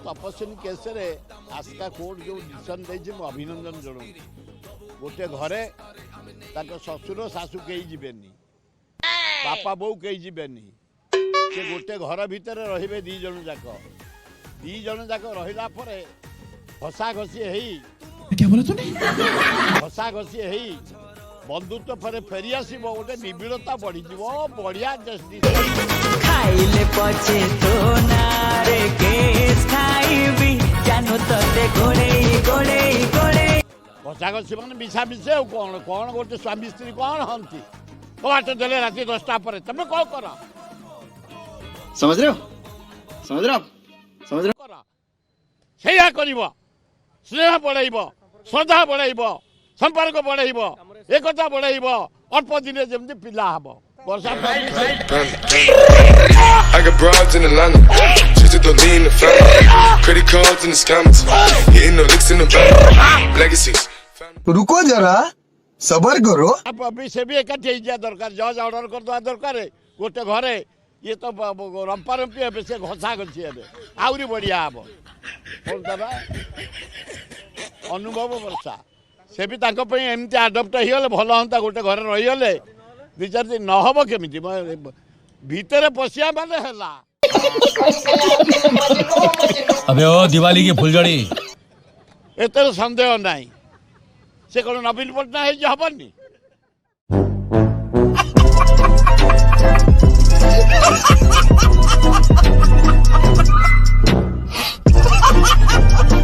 तपस्विनी case रे Aska court जो decision देछि मु अभिनंदन जणु गोटे घरे ताको ससुर सासू कहीं जीवेनी बापा बो कहीं जीवेनी से गोटे घर भितर रहिबे दी जण जाक रहिला परे घसा घसी हेई क्या बोला तूने? घसा घसी हेई बंधुत्व पर फेरी आसो गोटे निबिड़ता बढ़ी बढ़िया खाइले पछे तो नारे केस खाइबी जानो तते गोड़े गोड़े गोड़े घसा घसी मैंने मिशा मिशे और कौन कौन गोटे स्वामी स्त्री कौन हंती कबाट देले राति 10टा पर तुम कौन कर समझ रहे हो सेया करिवो स्नेह बढ़ाइब श्रद्धा बढ़ाइब संपर्क बढ़ाइब एकता बढ़ाइब अल्प दिन जमती पिला hub Varsha I got broads in Atlanta, just to lean the family. Credit cards and the scammers, hitting the licks in the back. Legacies. रुको जरा सबर करो। अब अभी से भी एक दरकार जज ऑर्डर कर दवा दरकार गोटे घरे ये तो रंपा रंपी हे से घसा घसी हे आउरी बढ़िया हब अनुभव वर्षा से भी एमती आडप्ट हो भल हाँ गोटे घर रहीगले 2-4 दिन नहब केमी भितर पशिया माने है अबे ओ दिवाली की फुलझड़ी एतर संदेह नहीं से कौन नवीन पट्टनायक हबनी